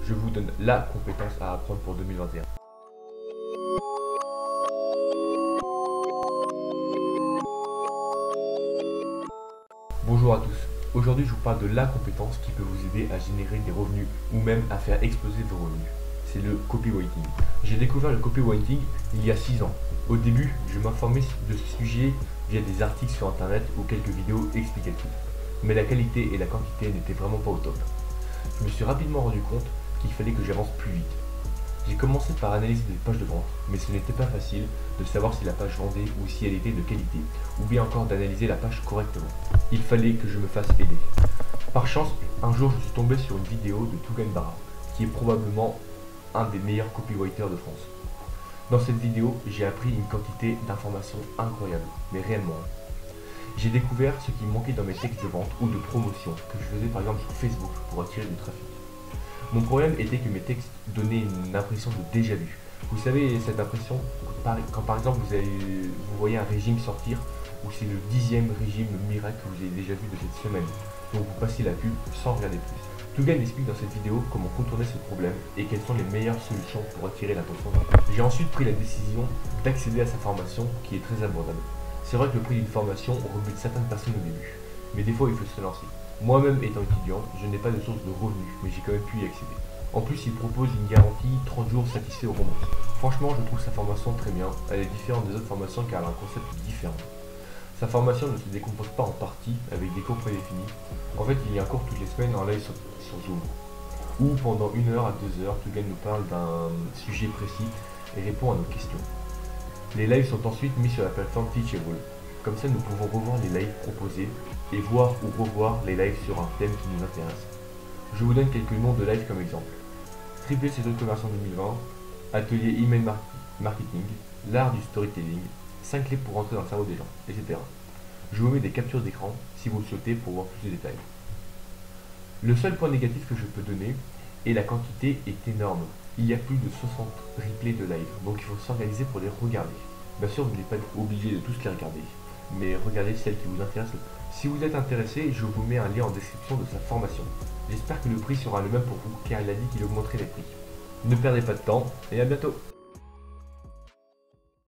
je vous donne la compétence à apprendre pour 2021. Bonjour à tous, aujourd'hui je vous parle de la compétence qui peut vous aider à générer des revenus ou même à faire exploser vos revenus. C'est le copywriting. J'ai découvert le copywriting il y a 6 ans. Au début, je m'informais de ce sujet via des articles sur internet ou quelques vidéos explicatives. Mais la qualité et la quantité n'étaient vraiment pas au top. Je me suis rapidement rendu compte qu'il fallait que j'avance plus vite. J'ai commencé par analyser des pages de vente, mais ce n'était pas facile de savoir si la page vendait ou si elle était de qualité, ou bien encore d'analyser la page correctement. Il fallait que je me fasse aider. Par chance, un jour je suis tombé sur une vidéo de Tougan Barra, qui est probablement un des meilleurs copywriters de France. Dans cette vidéo, j'ai appris une quantité d'informations incroyables, mais réellement. J'ai découvert ce qui manquait dans mes textes de vente ou de promotion que je faisais par exemple sur Facebook pour attirer du trafic. Mon problème était que mes textes donnaient une impression de déjà vu. Vous savez, cette impression, quand par exemple vous voyez un régime sortir, ou c'est le 10e régime miracle que vous avez déjà vu de cette semaine, donc vous passez la pub sans regarder plus. Tougan explique dans cette vidéo comment contourner ce problème et quelles sont les meilleures solutions pour attirer l'attention. J'ai ensuite pris la décision d'accéder à sa formation qui est très abordable. C'est vrai que le prix d'une formation rebute certaines personnes au début, mais des fois il faut se lancer. Moi-même étant étudiant, je n'ai pas de source de revenus, mais j'ai quand même pu y accéder. En plus, il propose une garantie 30 jours satisfait au remboursement. Franchement, je trouve sa formation très bien. Elle est différente des autres formations car elle a un concept différent. Sa formation ne se décompose pas en parties avec des cours prédéfinis. En fait, il y a un cours toutes les semaines en live sur Zoom, où pendant 1 heure à 2 heures, Tougan nous parle d'un sujet précis et répond à nos questions. Les lives sont ensuite mis sur la plateforme Teachable. Comme ça, nous pouvons revoir les lives proposés et voir ou revoir les lives sur un thème qui nous intéresse. Je vous donne quelques noms de lives comme exemple. Tripler ses taux de conversion 2020, atelier email marketing, l'art du storytelling, 5 clés pour rentrer dans le cerveau des gens, etc. Je vous mets des captures d'écran si vous le souhaitez pour voir plus de détails. Le seul point négatif que je peux donner est la quantité est énorme. Il y a plus de 60 replays de live, donc il faut s'organiser pour les regarder. Bien sûr, vous n'êtes pas obligé de tous les regarder, mais regardez celles qui vous intéressent. Si vous êtes intéressé, je vous mets un lien en description de sa formation. J'espère que le prix sera le même pour vous, car il a dit qu'il augmenterait les prix. Ne perdez pas de temps, et à bientôt!